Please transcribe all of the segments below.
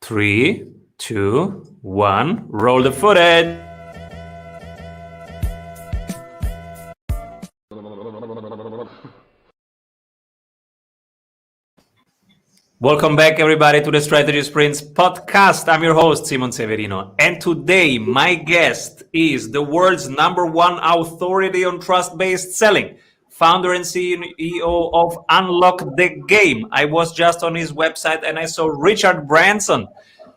3, 2, 1. Roll the footage. Welcome back, everybody, to the Strategy Sprints podcast. I'm your host, Simon Severino. And today, my guest is the world's #1 authority on trust-based selling, founder and CEO of Unlock the Game. I was just on his website and I saw Richard Branson.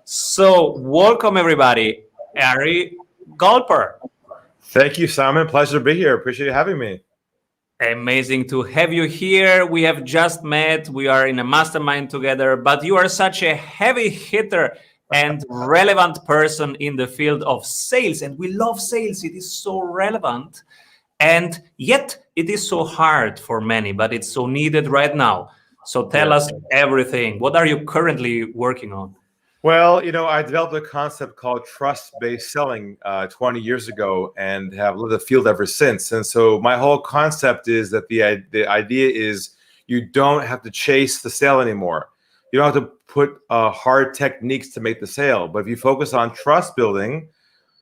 So welcome, everybody, Ari Galper. Thank you, Simon. Pleasure to be here. Appreciate you having me. Amazing to have you here. We have just met. We are in a mastermind together, but you are such a heavy hitter and relevant person in the field of sales. And we love sales. It is so relevant. And yet it is so hard for many, but it's so needed right now. So tell us everything. What are you currently working on? Well, I developed a concept called trust-based selling 20 years ago and have lived the field ever since. And so my whole concept is that the idea is you don't have to chase the sale anymore. You don't have to put hard techniques to make the sale. But if you focus on trust building,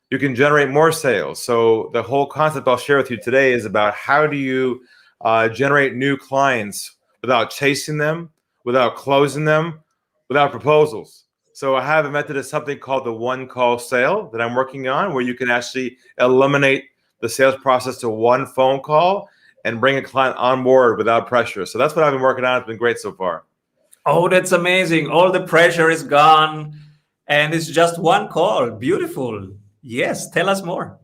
you can generate more sales. So the whole concept I'll share with you today is about how do you generate new clients without chasing them, without closing them, without proposals. So I have a method of something called the one-call sale that I'm working on, where you can actually eliminate the sales process to one phone call and bring a client on board without pressure. So that's what I've been working on. It's been great so far. Oh, that's amazing. All the pressure is gone and it's just one call. Beautiful. Yes, tell us more.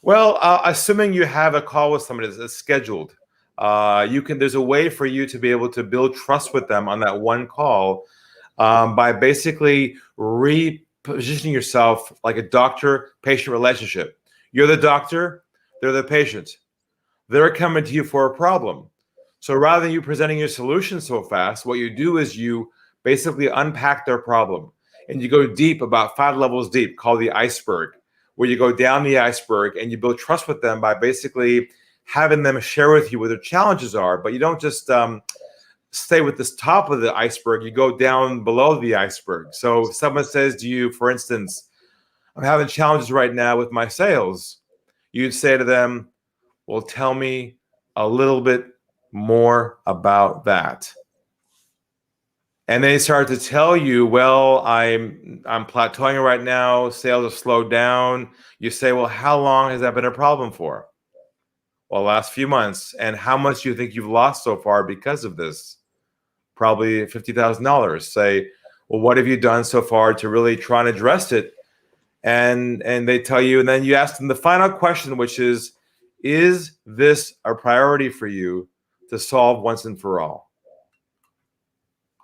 Well, assuming you have a call with somebody that's scheduled, there's a way for you to be able to build trust with them on that one call by basically repositioning yourself like a doctor-patient relationship. You're the doctor, they're the patient. They're coming to you for a problem. So rather than you presenting your solution so fast, what you do is you basically unpack their problem. And you go deep, about 5 levels deep, called the iceberg, where you go down the iceberg and you build trust with them by basically having them share with you what their challenges are. But you don't just stay with this top of the iceberg, you go down below the iceberg. So if someone says to you, for instance, I'm having challenges right now with my sales, you'd say to them, well, tell me a little bit more about that. And they start to tell you, well, I'm plateauing right now, sales have slowed down. You say, well, how long has that been a problem for? Well, last few months. And how much do you think you've lost so far because of this? Probably $50,000. Say, well, what have you done so far to really try and address it? And they tell you, and then you ask them the final question, which is this a priority for you to solve once and for all?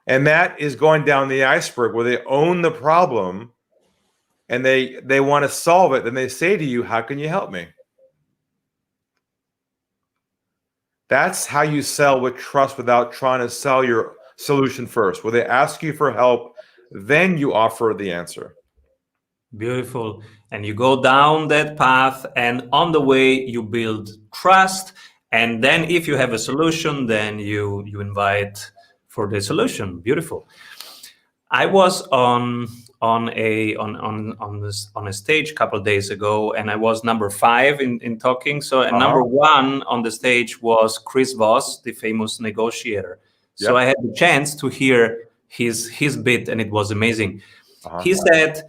And that is going down the iceberg where they own the problem and they want to solve it. Then they say to you, how can you help me? That's how you sell with trust without trying to sell your solution first, where they ask you for help, then you offer the answer. Beautiful. And you go down that path, and on the way you build trust. And then if you have a solution, then you invite for the solution. Beautiful. I was on a stage a couple of days ago, and I was number 5 in talking. So number 1 on the stage was Chris Voss, the famous negotiator. So I had the chance to hear his bit, and it was amazing. He said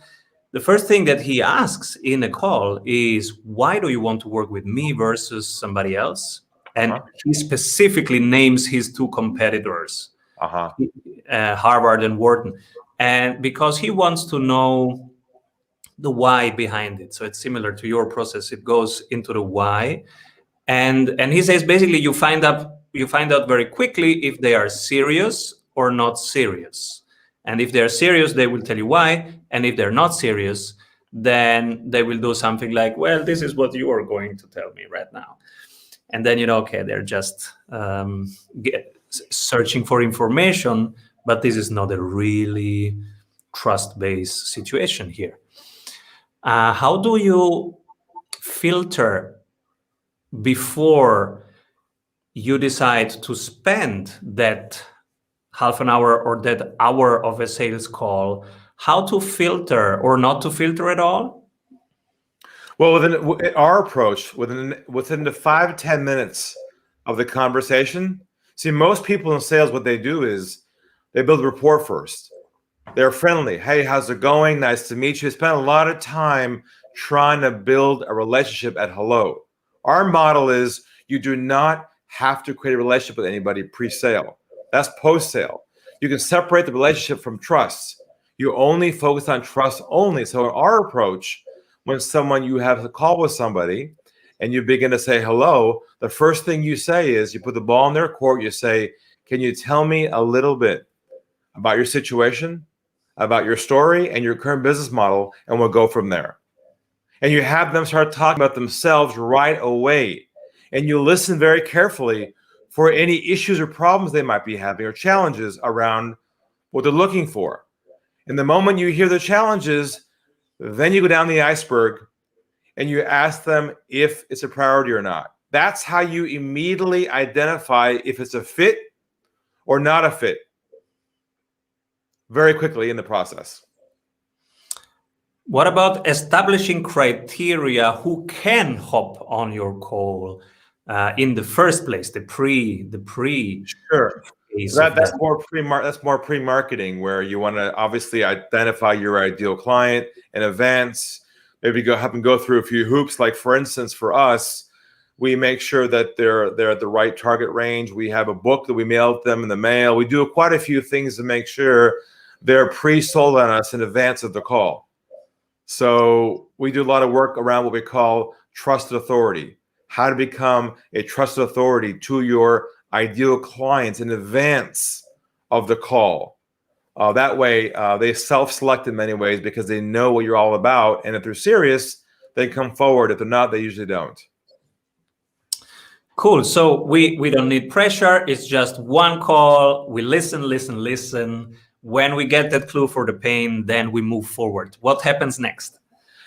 the first thing that he asks in a call is, why do you want to work with me versus somebody else? And he specifically names his 2 competitors, Harvard and Wharton. And because he wants to know the why behind it. So it's similar to your process. It goes into the why. And he says, basically, you find out very quickly if they are serious or not serious. And if they're serious, they will tell you why. And if they're not serious, then they will do something like, well, this is what you are going to tell me right now. And then, okay, they're just searching for information, but this is not a really trust-based situation here. How do you filter before you decide to spend that half an hour or that hour of a sales call? how to filter or not to filter at all? Well, within our approach, within the 5 to 10 minutes of the conversation, see, most people in sales, what they do is they build rapport first. They're friendly. Hey, how's it going? Nice to meet you. Spend a lot of time trying to build a relationship at hello. Our model is you do not have to create a relationship with anybody pre-sale. That's post-sale. You can separate the relationship from trust. You only focus on trust only. So in our approach, when you have a call with somebody and you begin to say hello, the first thing you say is you put the ball in their court. You say, can you tell me a little bit about your situation, about your story and your current business model, and we'll go from there. And you have them start talking about themselves right away. And you listen very carefully for any issues or problems they might be having or challenges around what they're looking for. And the moment you hear the challenges, then you go down the iceberg and you ask them if it's a priority or not. That's how you immediately identify if it's a fit or not a fit very quickly in the process. What about establishing criteria who can hop on your call in the first place? The pre. Sure. That's more pre-marketing, where you want to obviously identify your ideal client in advance. Maybe have them go through a few hoops. Like for instance, for us, we make sure that they're at the right target range. We have a book that we mail them in the mail. We do quite a few things to make sure they're pre-sold on us in advance of the call. So we do a lot of work around what we call trusted authority, how to become a trusted authority to your ideal clients in advance of the call. That way, they self-select in many ways because they know what you're all about. And if they're serious, they come forward. If they're not, they usually don't. Cool. So we don't need pressure. It's just one call. We listen. When we get that clue for the pain, then we move forward. What happens next?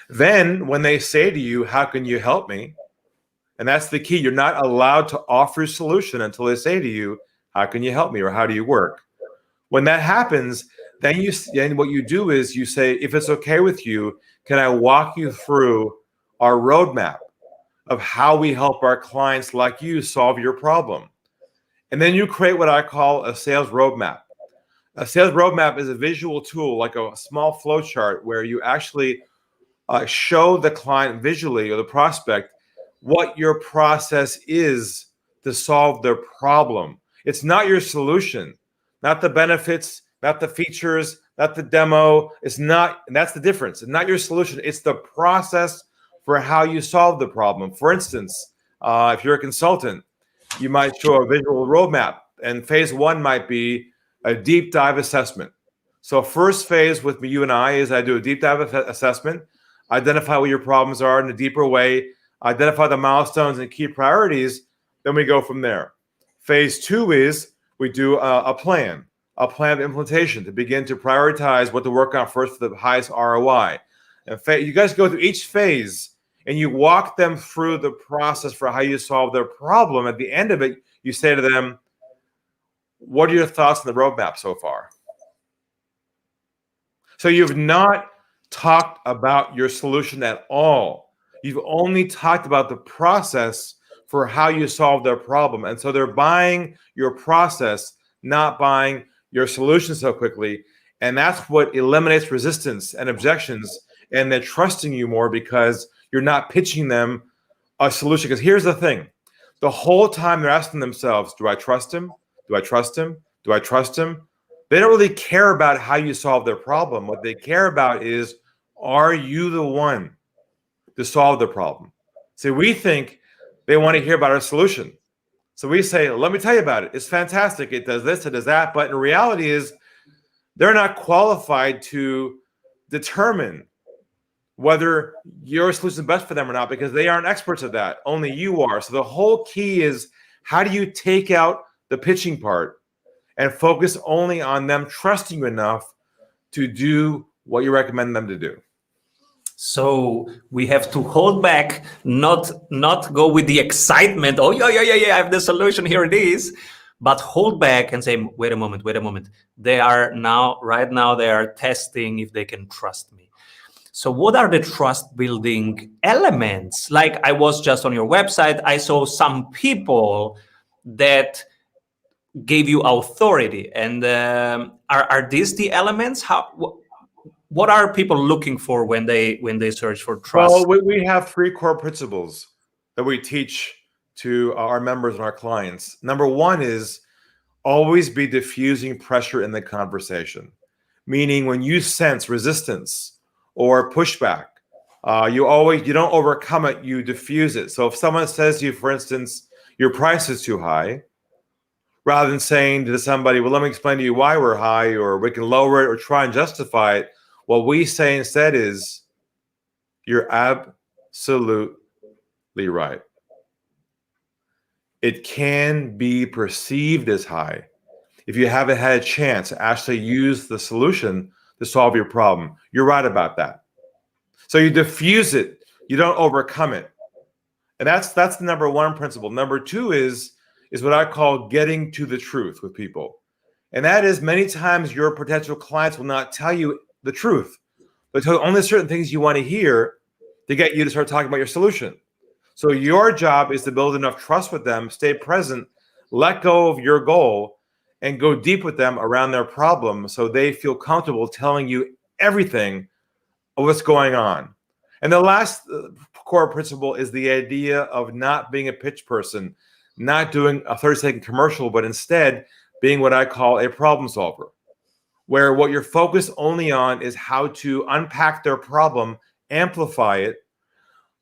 Then when they say to you, how can you help me? And that's the key. You're not allowed to offer a solution until they say to you, how can you help me? Or how do you work? When that happens, then what you do is you say, if it's okay with you, can I walk you through our roadmap of how we help our clients like you solve your problem? And then you create what I call a sales roadmap. A sales roadmap is a visual tool, like a small flow chart, where you actually show the client visually or the prospect what your process is to solve their problem. It's not your solution, not the benefits, not the features, not the demo. It's not, and that's the difference. It's not your solution. It's the process for how you solve the problem. For instance, if you're a consultant, you might show a visual roadmap, and phase one might be a deep dive assessment. So first phase with you and I is I do a deep dive assessment, identify what your problems are in a deeper way, identify the milestones and key priorities, then we go from there. Phase two is we do a plan of implementation to begin to prioritize what to work on first for the highest ROI. And you guys go through each phase and you walk them through the process for how you solve their problem. At the end of it, you say to them, what are your thoughts on the roadmap so far? So you've not talked about your solution at all. You've only talked about the process for how you solve their problem. And so they're buying your process, not buying your solution so quickly. And that's what eliminates resistance and objections. And they're trusting you more because you're not pitching them a solution. Because here's the thing. The whole time they're asking themselves, do I trust him? Do I trust him? Do I trust him? They don't really care about how you solve their problem. What they care about is, are you the one to solve the problem? See, we think they want to hear about our solution. So we say, let me tell you about it. It's fantastic. It does this, it does that. But in reality is they're not qualified to determine whether your solution is best for them or not, because they aren't experts at that. Only you are. So the whole key is, how do you take out the pitching part and focus only on them trusting you enough to do what you recommend them to do? So we have to hold back, not go with the excitement. Oh, yeah, I have the solution, here it is. but hold back and say, wait a moment. Right now, they are testing if they can trust me. So what are the trust building elements? Like, I was just on your website, I saw some people that gave you authority, and are these the elements? What are people looking for when they search for trust? Well, we have 3 core principles that we teach to our members and our clients. Number 1 is always be diffusing pressure in the conversation, meaning when you sense resistance or pushback, you don't overcome it, you diffuse it. So if someone says to you, for instance, your price is too high, rather than saying to somebody, well, let me explain to you why we're high, or we can lower it, or try and justify it, what we say instead is, you're absolutely right. It can be perceived as high if you haven't had a chance to actually use the solution to solve your problem. You're right about that. So you diffuse it, you don't overcome it. And that's the number 1 principle. Number 2 is what I call getting to the truth with people. And that is, many times your potential clients will not tell you the truth. They'll tell you only certain things you want to hear to get you to start talking about your solution. So your job is to build enough trust with them, stay present, let go of your goal, and go deep with them around their problem so they feel comfortable telling you everything of what's going on. And the last core principle is the idea of not being a pitch person, not doing a 30-second commercial, but instead being what I call a problem solver, where what you're focused only on is how to unpack their problem, amplify it,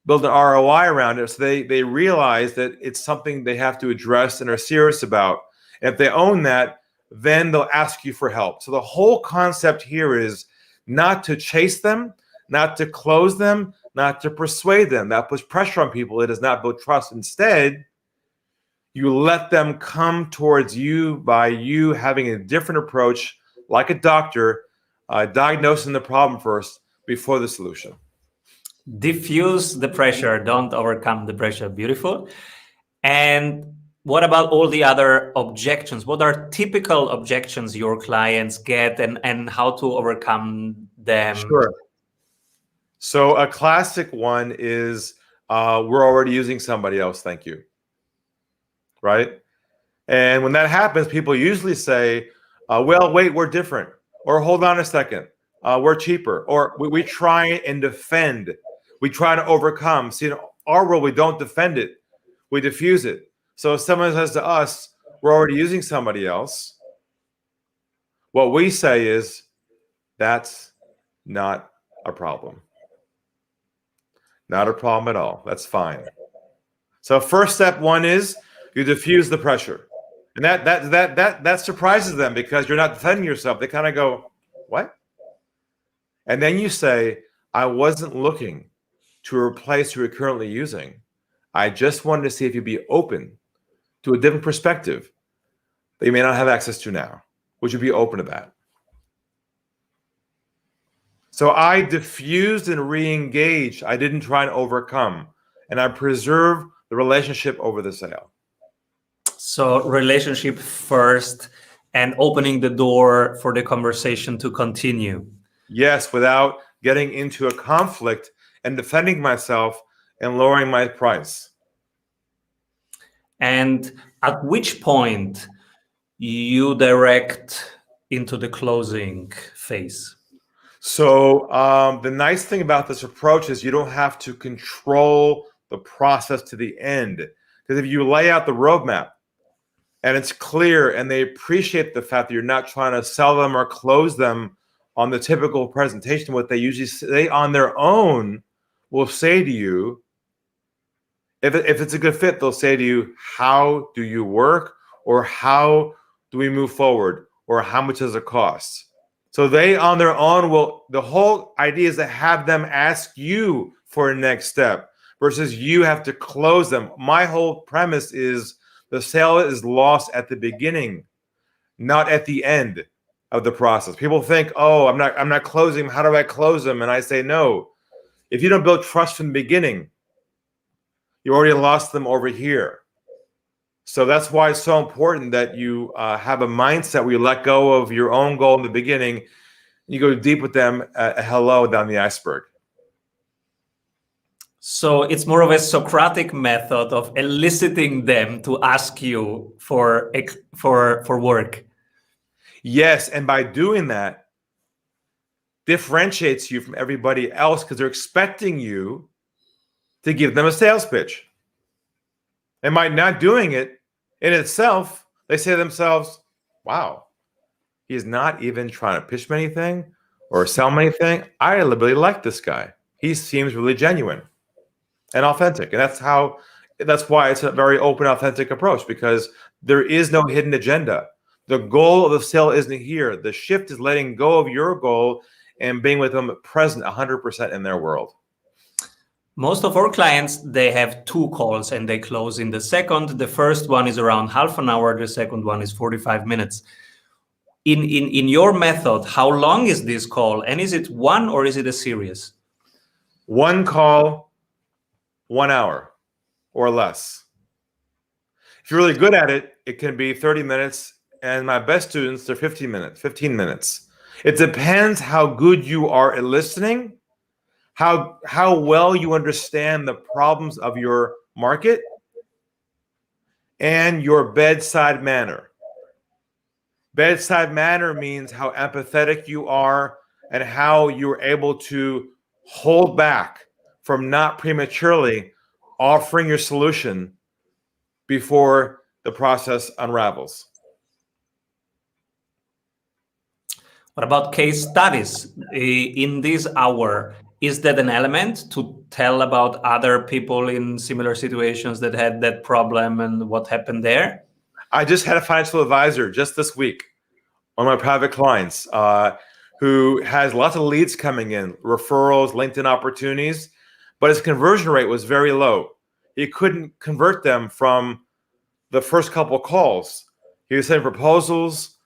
build an ROI around it, so they realize that it's something they have to address and are serious about. And if they own that, then they'll ask you for help. So the whole concept here is not to chase them, not to close them, not to persuade them. That puts pressure on people. It does not build trust. Instead, you let them come towards you by you having a different approach, like a doctor, diagnosing the problem first before the solution. Diffuse the pressure, don't overcome the pressure. Beautiful. And what about all the other objections? What are typical objections your clients get, and how to overcome them? Sure. So a classic one is, we're already using somebody else, thank you. Right? And when that happens, people usually say, well, wait, we're different. Or hold on a second, we're cheaper. Or we try and defend. We try to overcome. See, in our world, we don't defend it. We diffuse it. So if someone says to us, we're already using somebody else, what we say is, that's not a problem. Not a problem at all. That's fine. So first step 1 is you diffuse the pressure. And that surprises them, because you're not defending yourself. They kind of go, what? And then you say, I wasn't looking to replace who you're currently using. I just wanted to see if you'd be open to a different perspective that you may not have access to now. Would you be open to that? So I diffused and re-engaged. I didn't try and overcome. And I preserved the relationship over the sale. So relationship first, and opening the door for the conversation to continue. Yes, without getting into a conflict and defending myself and lowering my price. And at which point you direct into the closing phase? So the nice thing about this approach is you don't have to control the process to the end. Because if you lay out the roadmap and it's clear and they appreciate the fact that you're not trying to sell them or close them on the typical presentation, what they usually say on their own will say to you, if it's a good fit, they'll say to you, how do you work? Or how do we move forward? Or how much does it cost? So they on their own will, the whole idea is to have them ask you for a next step versus you have to close them. My whole premise is the sale is lost at the beginning, not at the end of the process. People think, oh, I'm not closing. How do I close them? And I say, no. If you don't build trust from the beginning, you already lost them over here. So that's why it's so important that you have a mindset where you let go of your own goal in the beginning. You go deep with them, hello down the iceberg. So it's more of a Socratic method of eliciting them to ask you for work. Yes, and by doing that, differentiates you from everybody else because they're expecting you to give them a sales pitch. And by not doing it in itself, they say to themselves, wow, he's not even trying to pitch me anything or sell me anything. I really like this guy. He seems really genuine and authentic. And that's why it's a very open, authentic approach, because there is no hidden agenda. The goal of the sale isn't here. The shift is letting go of your goal and being with them present 100% in their world. Most of our clients, they have 2 calls and they close in the second. The first one is around half an hour. The second one is 45 minutes. In your method, how long is this call? And is it one or is it a series? 1 call, 1 hour or less. If you're really good at it, it can be 30 minutes. And my best students, they're 15 minutes. It depends how good you are at listening, how well you understand the problems of your market, and your bedside manner. Bedside manner means how empathetic you are and how you're able to hold back from not prematurely offering your solution before the process unravels. What about case studies in this hour? Is that an element to tell about other people in similar situations that had that problem and what happened there? I just had a financial advisor just this week, one of my private clients, who has lots of leads coming in, referrals, LinkedIn opportunities, but his conversion rate was very low. He couldn't convert them from the first couple of calls. He was sending proposals,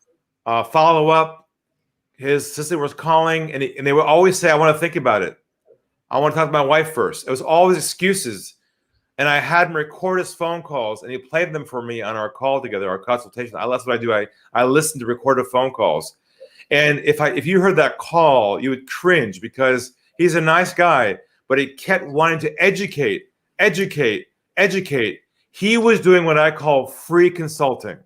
follow up. His assistant was calling, and they would always say, I want to think about it. I want to talk to my wife first. It was always excuses. And I had him record his phone calls, and he played them for me on our call together, our consultation. That's what I do. I listen to recorded phone calls. And if you heard that call, you would cringe because he's a nice guy, but he kept wanting to educate. He was doing what I call free consulting.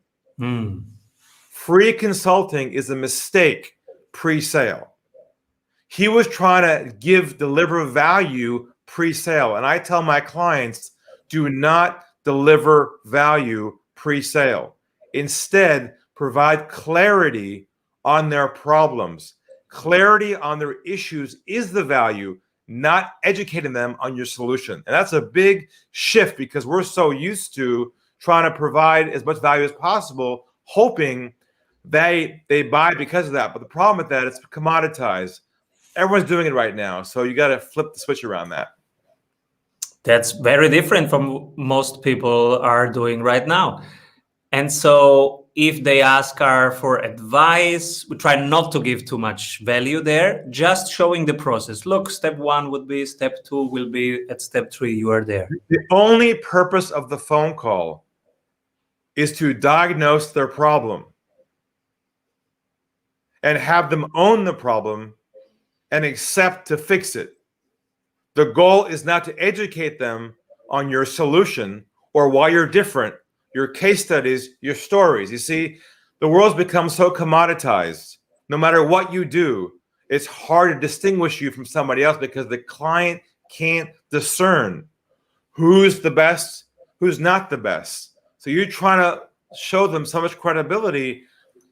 Free consulting is a mistake pre-sale. He was trying to deliver value pre-sale. And I tell my clients, do not deliver value pre-sale. Instead, provide clarity on their problems. Clarity on their issues is the value, not educating them on your solution. And that's a big shift because we're so used to trying to provide as much value as possible, hoping they buy because of that. But the problem with that, it's commoditized. Everyone's doing it right now. So you got to flip the switch around that. That's very different from most people are doing right now. And so if they ask her for advice, we try not to give too much value there, just showing the process. Look, step 1 would be, step 2 will be, at step 3, you are there. The only purpose of the phone call is to diagnose their problem and have them own the problem and accept to fix it. The goal is not to educate them on your solution or why you're different, your case studies, your stories. You see, the world's become so commoditized. No matter what you do, it's hard to distinguish you from somebody else because the client can't discern who's the best, who's not the best. So you're trying to show them so much credibility,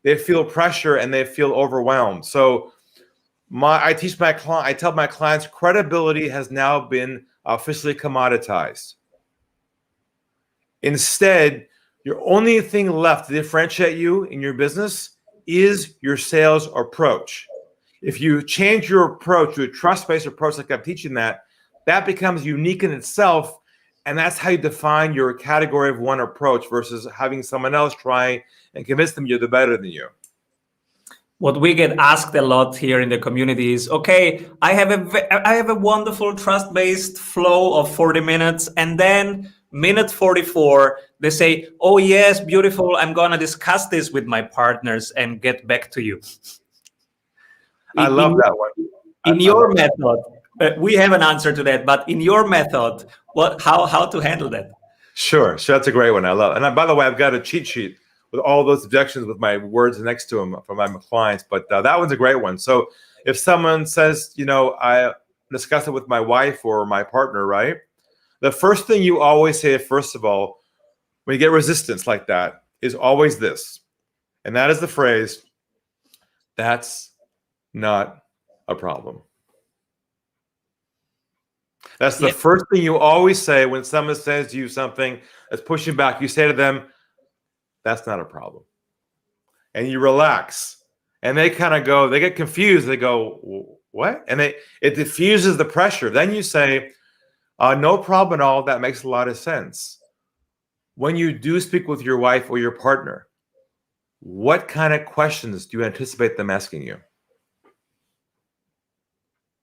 they feel pressure and they feel overwhelmed. So I tell my clients, credibility has now been officially commoditized. Instead, your only thing left to differentiate you in your business is your sales approach. If you change your approach to a trust-based approach, like I'm teaching that becomes unique in itself. And that's how you define your category of one approach versus having someone else try and convince them you're the better than you. What we get asked a lot here in the community is, okay, I have a wonderful trust-based flow of 40 minutes, and then minute 44, they say, oh, yes, beautiful. I'm going to discuss this with my partners and get back to you. I love that one. In your method, we have an answer to that, but in your method, how to handle that? Sure. That's a great one. I love it. And by the way, I've got a cheat sheet with all those objections with my words next to them for my clients. But that one's a great one. So if someone says, I discuss it with my wife or my partner, right? The first thing you always say, first of all, when you get resistance like that, is always this. And that is the phrase, that's not a problem. That's the first thing you always say when someone says to you something that's pushing back. You say to them, that's not a problem. And you relax. And they kind of go, they get confused. They go, what? And it diffuses the pressure. Then you say, no problem at all. That makes a lot of sense. When you do speak with your wife or your partner, what kind of questions do you anticipate them asking you?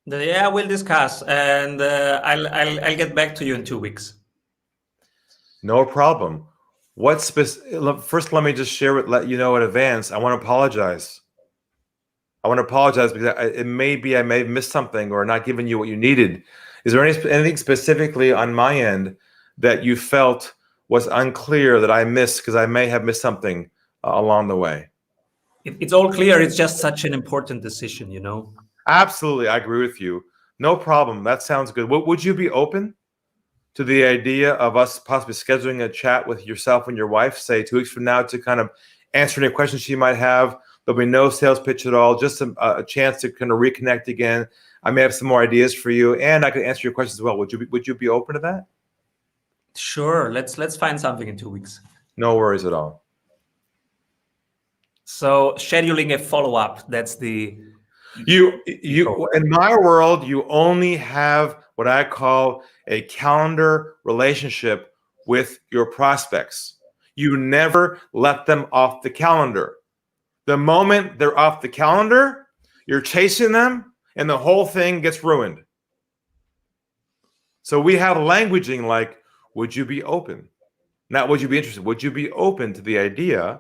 Yeah, we'll discuss, and I'll get back to you in 2 weeks. No problem. First, let me just share it. Let you know in advance. I want to apologize. Because it may be I may have missed something or not given you what you needed. Is there anything specifically on my end that you felt was unclear that I missed because I may have missed something along the way? It's all clear. It's just such an important decision, Absolutely. I agree with you. No problem. That sounds good. Would you be open to the idea of us possibly scheduling a chat with yourself and your wife, say 2 weeks from now, to kind of answer any questions she might have? There'll be no sales pitch at all, just a chance to kind of reconnect again. I may have some more ideas for you, and I can answer your questions as well. Would you be open to that? Sure. Let's find something in 2 weeks. No worries at all. So scheduling a follow-up, that's the... You in my world, you only have what I call a calendar relationship with your prospects. You never let them off the calendar. The moment they're off the calendar, you're chasing them and the whole thing gets ruined. So we have languaging like, would you be open? Not would you be interested? Would you be open to the idea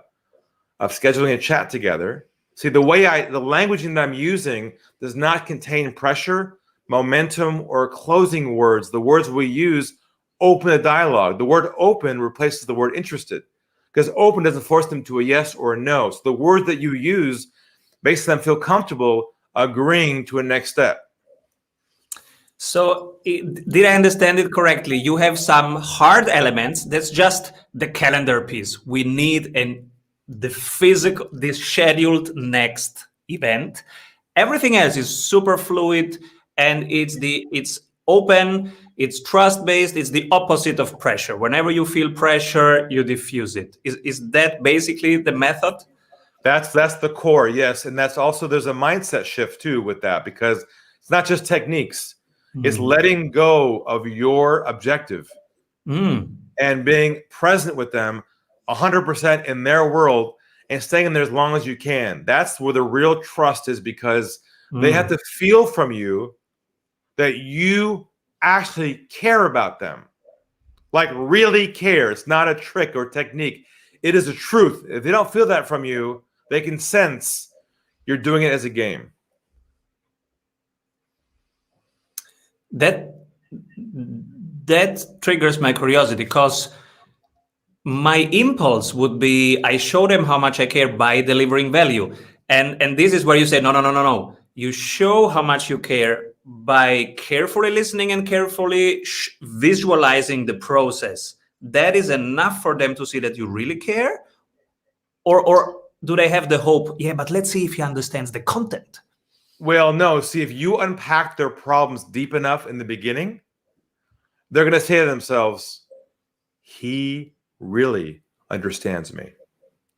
of scheduling a chat together? See, the languaging that I'm using does not contain pressure, momentum, or closing words. The words we use open a dialogue. The word open replaces the word interested, because open doesn't force them to a yes or a no. So the word that you use makes them feel comfortable agreeing to a next step. So did I understand it correctly? You have some hard elements. That's just the calendar piece. We need the scheduled next event. Everything else is super fluid, and it's open, it's trust-based, it's the opposite of pressure. Whenever you feel pressure, you diffuse it. Is that basically the method? That's the core, yes. And that's also, there's a mindset shift too with that, because it's not just techniques. It's letting go of your objective and being present with them 100% in their world and staying in there as long as you can. That's where the real trust is, because they have to feel from you that you actually care about them. Like really care. It's not a trick or technique. It is a truth. If they don't feel that from you, they can sense you're doing it as a game. That triggers my curiosity, because my impulse would be, I show them how much I care by delivering value. And this is where you say, no. You show how much you care by carefully listening and carefully visualizing the process. That is enough for them to see that you really care? Or do they have the hope, yeah, but let's see if he understands the content? Well, no. See, if you unpack their problems deep enough in the beginning, they're going to say to themselves, he really understands me.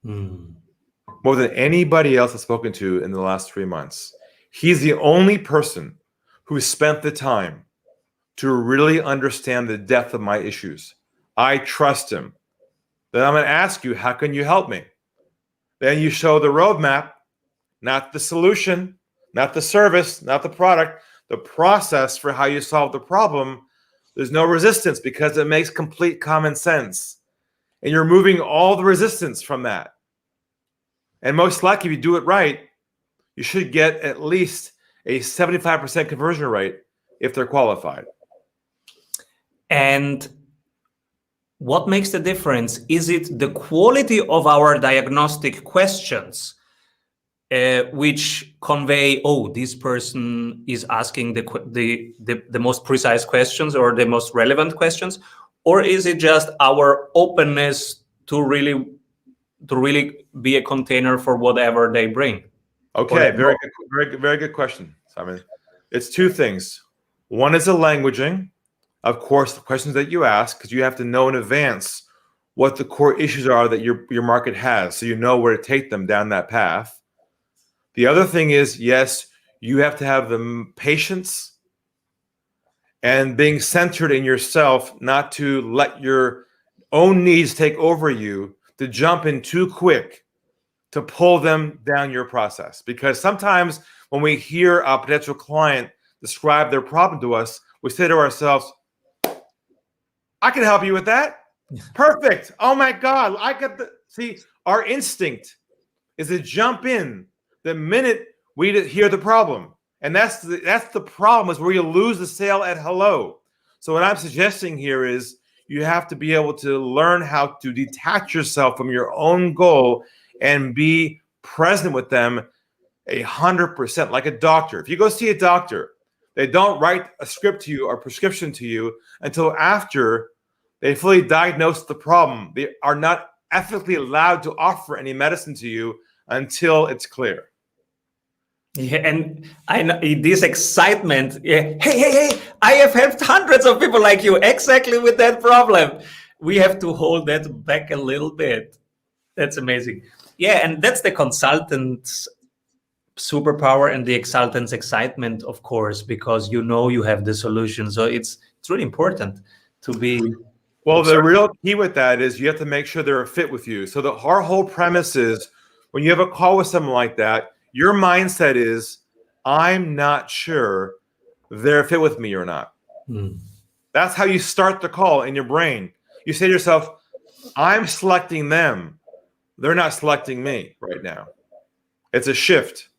More than anybody else I've spoken to in the last 3 months. He's the only person who spent the time to really understand the depth of my issues. I trust him. Then I'm going to ask you, how can you help me? Then you show the roadmap, not the solution, not the service, not the product, the process for how you solve the problem. There's no resistance because it makes complete common sense. And you're removing all the resistance from that. And most likely, if you do it right, you should get at least a 75% conversion rate if they're qualified. And what makes the difference? Is it the quality of our diagnostic questions, which convey, oh, this person is asking the most precise questions or the most relevant questions? Or is it just our openness to really be a container for whatever they bring? Okay, very good question, Simon. It's two things. One is the languaging, of course, the questions that you ask, because you have to know in advance what the core issues are that your market has, so you know where to take them down that path. The other thing is, yes, you have to have the patience and being centered in yourself, not to let your own needs take over you, to jump in too quick to pull them down your process. Because sometimes when we hear a potential client describe their problem to us, we say to ourselves, I can help you with that. Perfect. Oh my God. See, our instinct is to jump in the minute we hear the problem. And that's the problem, is where you lose the sale at hello. So what I'm suggesting here is you have to be able to learn how to detach yourself from your own goal and be present with them 100%, like a doctor. If you go see a doctor, they don't write a script to you or prescription to you until after they fully diagnose the problem. They are not ethically allowed to offer any medicine to you until it's clear. Yeah, and I know this excitement. Yeah. Hey, I have helped hundreds of people like you exactly with that problem. We have to hold that back a little bit. That's amazing. Yeah, and that's the consultant's superpower and the consultant's excitement, of course, because you know you have the solution. So it's really important to be. Well, the real key with that is you have to make sure they're a fit with you. So our whole premise is, when you have a call with someone like that, your mindset is, I'm not sure they're a fit with me or not. That's how you start the call in your brain. You say to yourself, I'm selecting them. They're not selecting me right now. It's a shift.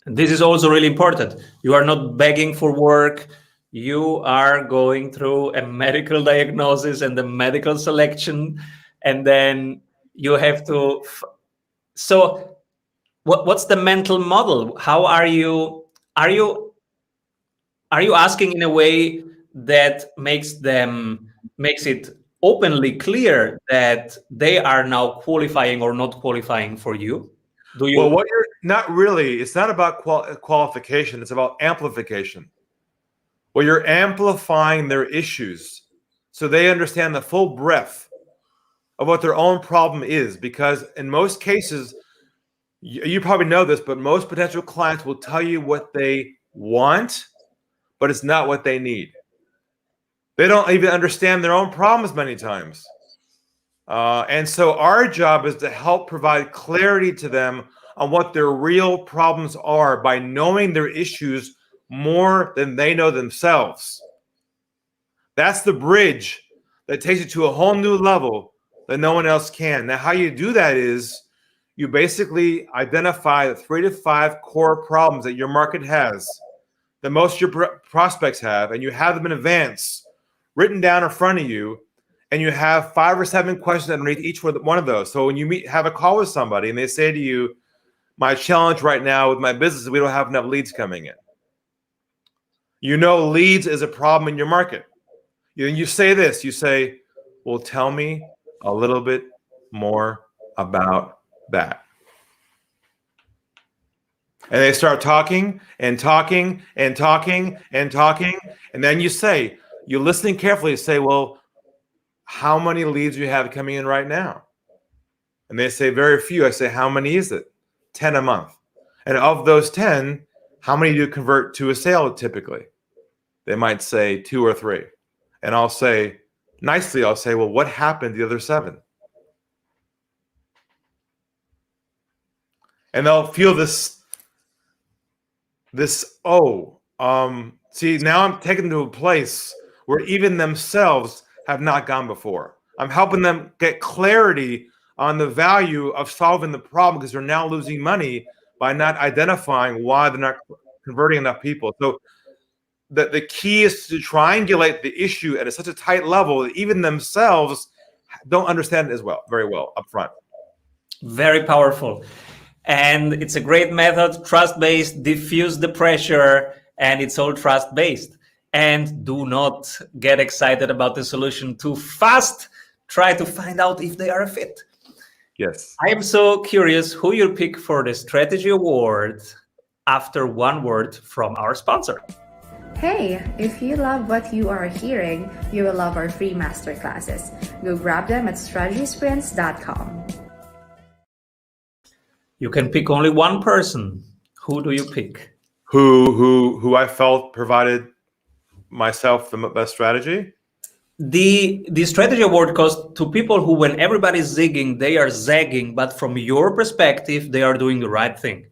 This is also really important. You are not begging for work. You are going through a medical diagnosis and the medical selection, and then you have to. So, what's the mental model? How are you asking in a way that makes it openly clear that they are now qualifying or not qualifying for you? Well, what you're not really, it's not about qualification, it's about amplification. Well, you're amplifying their issues so they understand the full breadth of what their own problem is. Because in most cases, you probably know this, but most potential clients will tell you what they want, but it's not what they need. They don't even understand their own problems many times. And so our job is to help provide clarity to them on what their real problems are by knowing their issues more than they know themselves. That's the bridge that takes you to a whole new level that no one else can. Now, how you do that is you basically identify the 3 to 5 core problems that your market has, that most of your prospects have, and you have them in advance written down in front of you. And you have 5 or 7 questions underneath each one of those. So when you have a call with somebody and they say to you, my challenge right now with my business is we don't have enough leads coming in. You know leads is a problem in your market. You say this, you say, well, tell me a little bit more about that. And they start talking and talking and talking and talking. And then you're listening carefully, say, well, how many leads do you have coming in right now? And they say very few. I say, how many is it? 10 a month. And of those 10, how many do you convert to a sale typically? They might say 2 or 3. And I'll say, nicely, well, what happened to the other 7? And they'll feel this, See, now I'm taking them to a place where even themselves have not gone before. I'm helping them get clarity on the value of solving the problem because they're now losing money by not identifying why they're not converting enough people. So the key is to triangulate the issue at such a tight level that even themselves don't understand it as well, very well up front. Very powerful. And it's a great method, trust-based, diffuse the pressure, and it's all trust-based. And do not get excited about the solution too fast. Try to find out if they are a fit. Yes. I am so curious who you pick for the strategy award after one word from our sponsor. Hey, if you love what you are hearing, you will love our free masterclasses. Go grab them at strategysprints.com. You can pick only one person. Who do you pick? Who I felt provided myself the best strategy? The strategy award goes to people who, when everybody's zigging, they are zagging, but from your perspective, they are doing the right thing.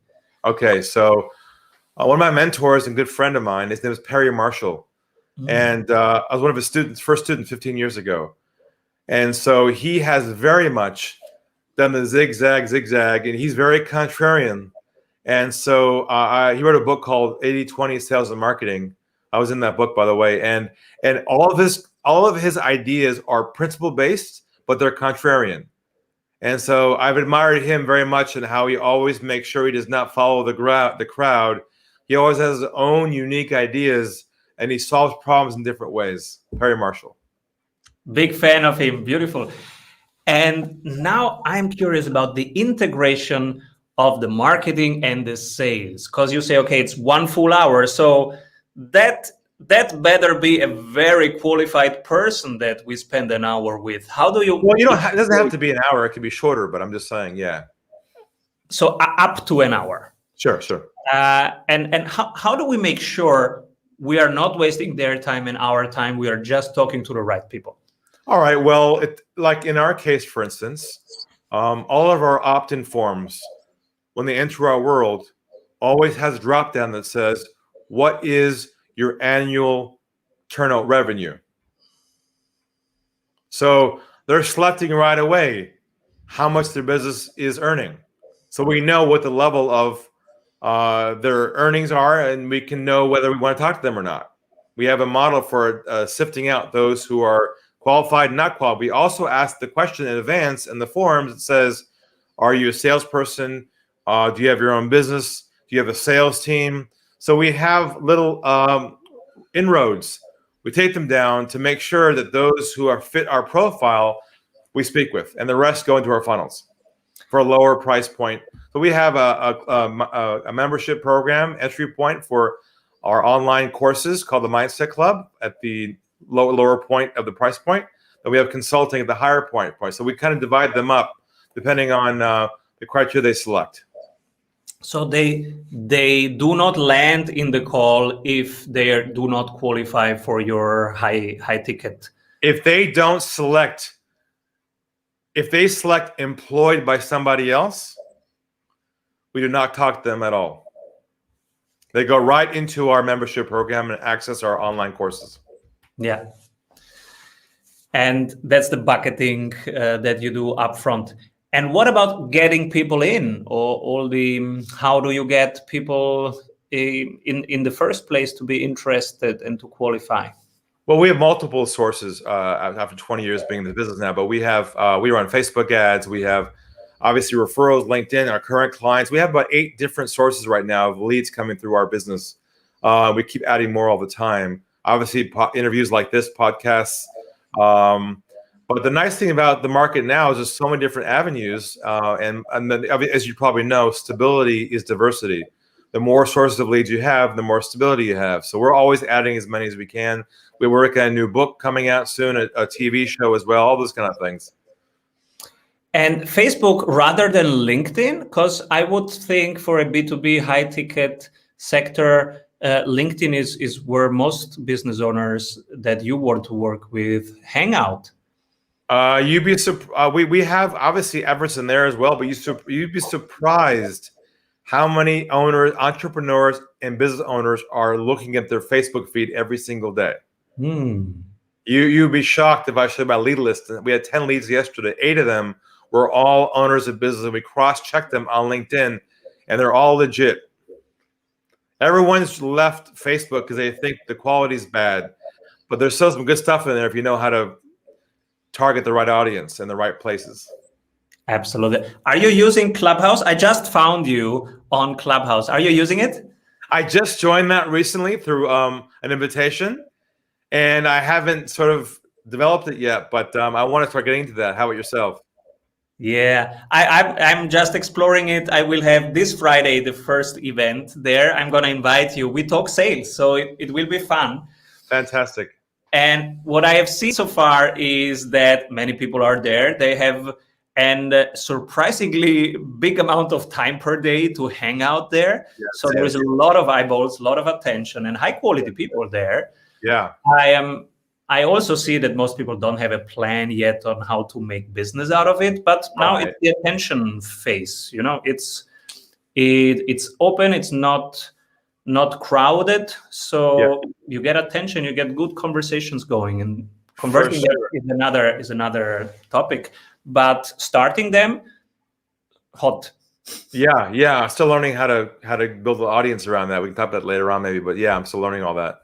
Okay, so one of my mentors and good friend of mine, his name is Perry Marshall. And I was one of his students, first student 15 years ago. And so he has very much done the zigzag, and he's very contrarian. And so he wrote a book called 80-20 Sales and Marketing. I was in that book, by the way. And all of his ideas are principle based, but they're contrarian. And so I've admired him very much in how he always makes sure he does not follow the crowd. He always has his own unique ideas, and he solves problems in different ways. Perry Marshall. Big fan of him. Beautiful. And now I'm curious about the integration of the marketing and the sales, because you say, okay, it's 1 full hour. So that better be a very qualified person that we spend an hour with. How do you? Well, it doesn't have to be an hour. It can be shorter, but I'm just saying, yeah. So up to an hour. Sure. And how do we make sure we are not wasting their time and our time? We are just talking to the right people. All right. Well, like in our case, for instance, all of our opt-in forms, when they enter our world, always has a drop-down that says, what is your annual turnover revenue? So they're selecting right away how much their business is earning. So we know what the level of their earnings are, and we can know whether we want to talk to them or not. We have a model for sifting out those who are qualified and not qualified. We also ask the question in advance in the forms. It says, are you a salesperson? Do you have your own business? Do you have a sales team? So we have little inroads. We take them down to make sure that those who are fit our profile, we speak with, and the rest go into our funnels for a lower price point. So we have a membership program, entry point for our online courses called the Mindset Club at the lower point of the price point. And we have consulting at the higher point. So we kind of divide them up depending on the criteria they select. So they do not land in the call if they do not qualify for your high ticket. If they select employed by somebody else, we do not talk to them at all. They go right into our membership program and access our online courses. Yeah. And that's the bucketing that you do upfront. And what about getting people in, or all the? How do you get people in the first place to be interested and to qualify? Well, we have multiple sources after 20 years being in the business now. But we run Facebook ads. We have obviously referrals, LinkedIn, our current clients. We have about 8 different sources right now of leads coming through our business. We keep adding more all the time. Obviously, interviews like this, podcasts. But the nice thing about the market now is there's so many different avenues. And then, as you probably know, stability is diversity. The more sources of leads you have, the more stability you have. So we're always adding as many as we can. We work on a new book coming out soon, a TV show as well, all those kind of things. And Facebook rather than LinkedIn? Because I would think for a B2B high ticket sector, LinkedIn is where most business owners that you want to work with hang out. We have obviously efforts in there as well, but you'd be surprised how many owners, entrepreneurs, and business owners are looking at their Facebook feed every single day. You'd be shocked if I showed my lead list. We had 10 leads yesterday. 8 of them were all owners of business, and we cross-checked them on LinkedIn, and they're all legit. Everyone's left Facebook because they think the quality's bad, but there's still some good stuff in there if you know how to target the right audience in the right places. Absolutely. Are you using Clubhouse? I just found you on Clubhouse. Are you using it? I just joined that recently through an invitation, and I haven't sort of developed it yet, but I want to start getting into that. How about yourself? Yeah, I'm just exploring it. I will have this Friday the first event there. I'm going to invite you. We talk sales, so it will be fun. Fantastic. And what I have seen so far is that many people are there. They have a surprisingly big amount of time per day to hang out there. Yes, so there is a lot of eyeballs, a lot of attention, and high quality people there. Yeah. I also see that most people don't have a plan yet on how to make business out of it, but now it's the attention phase. You know, it's open, it's not crowded, so you get attention, you get good conversations going, and converting them is another topic. But starting them, hot. Yeah. I'm still learning how to build the audience around that. We can talk about that later on, maybe. But yeah, I'm still learning all that.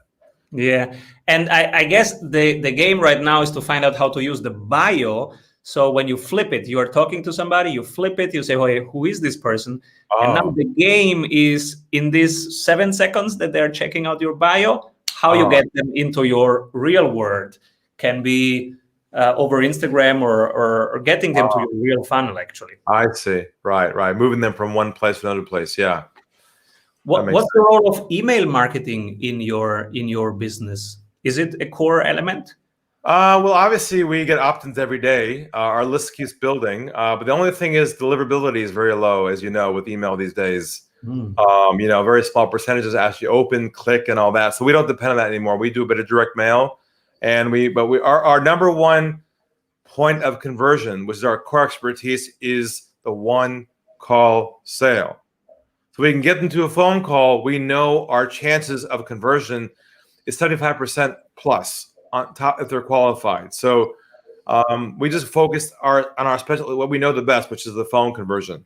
Yeah, and I guess the game right now is to find out how to use the bio. So when you flip it, you are talking to somebody, you flip it, you say, "Hey, who is this person?" And now the game is in these 7 seconds that they're checking out your bio, how you get them into your real world. Can be over Instagram or getting them to your real funnel, actually. I see. Right. Moving them from one place to another place. Yeah. What's the role of email marketing in your business? Is it a core element? Well, obviously we get opt-ins every day. Our list keeps building, but the only thing is deliverability is very low, as you know, with email these days. Very small percentages actually open, click, and all that. So we don't depend on that anymore. We do a bit of direct mail, and our number one point of conversion, which is our core expertise, is the one call sale. So we can get them to a phone call. We know our chances of conversion is 75% plus on top if they're qualified. So we just focused on our specialty, what we know the best, which is the phone conversion.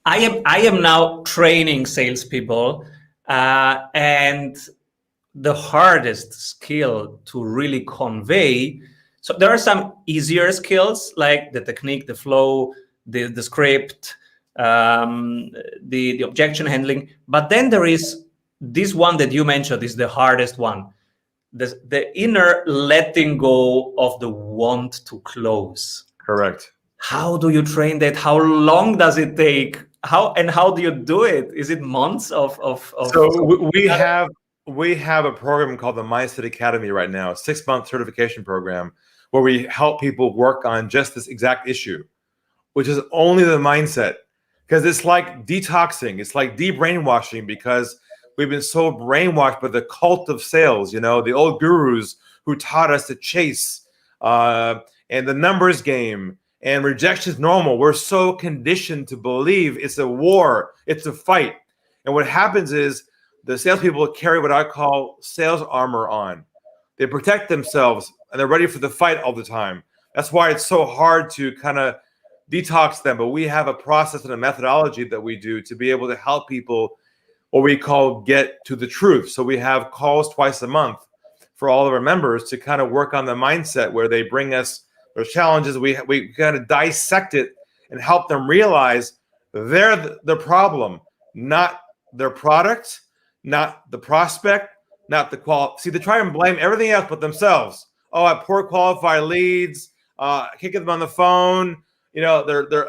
I am now training salespeople, and the hardest skill to really convey. So there are some easier skills like the technique, the flow, the script, the objection handling, but then there is this one that you mentioned is the hardest one, the inner letting go of the want to close. Correct. How do you train that? How long does it take? How do you do it? Is it months of So we have a program called the Mindset Academy right now, a 6-month certification program where we help people work on just this exact issue, which is only the mindset. Because it's like detoxing, it's like de-brainwashing, because we've been so brainwashed by the cult of sales, the old gurus who taught us to chase and the numbers game and rejection is normal. We're so conditioned to believe it's a war, it's a fight. And what happens is the salespeople carry what I call sales armor on. They protect themselves and they're ready for the fight all the time. That's why it's so hard to kind of detox them, but we have a process and a methodology that we do to be able to help people, what we call get to the truth. So we have calls twice a month for all of our members to kind of work on the mindset where they bring us their challenges. We kind of dissect it and help them realize they're the problem, not their product, not the prospect, not the quality. See, they try and blame everything else but themselves. Oh, I have poor qualified leads. I can't get them on the phone. They're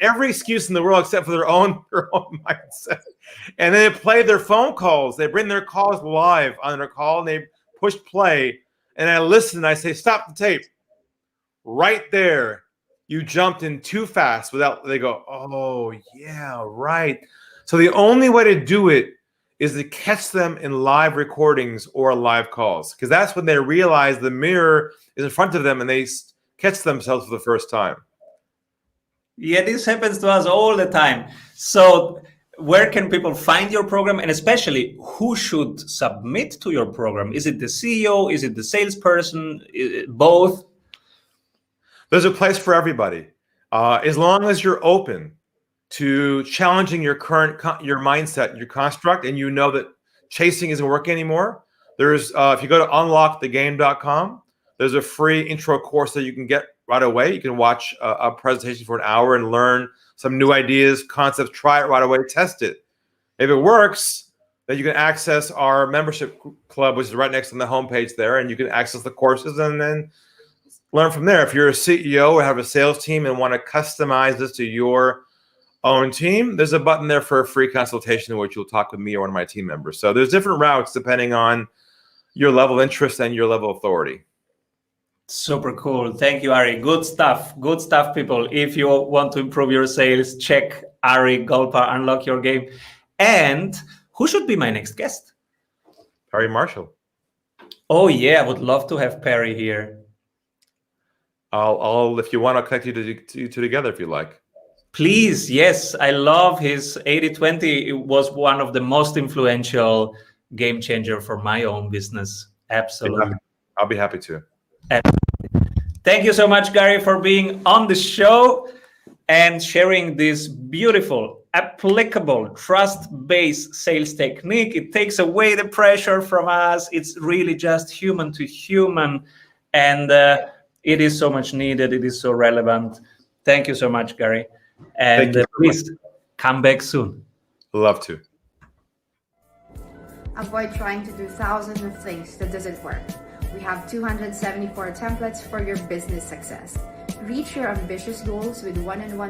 every excuse in the world except for their own mindset. And then they play their phone calls. They bring their calls live on their call and they push play. And I listen and I say, stop the tape. Right there, you jumped in too fast they go, oh, yeah, right. So the only way to do it is to catch them in live recordings or live calls, because that's when they realize the mirror is in front of them and they catch themselves for the first time. Yeah, this happens to us all the time. So where can people find your program, and especially who should submit to your program? Is it the CEO? Is it the salesperson? Both? There's a place for everybody. As long as you're open to challenging your your mindset, your construct, and you know that chasing isn't working anymore. There's if you go to unlockthegame.com, there's a free intro course that you can get right away. You can watch a presentation for an hour and learn some new ideas, concepts, try it right away, test it. If it works, then you can access our membership club, which is right next to the homepage there, and you can access the courses and then learn from there. If you're a CEO or have a sales team and want to customize this to your own team, there's a button there for a free consultation in which you'll talk with me or one of my team members. So there's different routes depending on your level of interest and your level of authority. Super cool. Thank you, Ari. Good stuff. Good stuff, people. If you want to improve your sales, check Ari Galper, Unlock Your Game. And who should be my next guest? Perry Marshall. Oh, yeah. I would love to have Perry here. I'll if you want, I'll connect you two together if you like. Please. Yes. I love his 80-20. It was one of the most influential game changer for my own business. Absolutely. I'll be happy to. Thank you so much, Gary, for being on the show and sharing this beautiful, applicable, trust-based sales technique. It takes away the pressure from us. It's really just human to human, and it is so much needed. It is so relevant. Thank you so much, Gary. And please come back soon. Love to. Avoid trying to do thousands of things that doesn't work. We have 274 templates for your business success. Reach your ambitious goals with one-on-one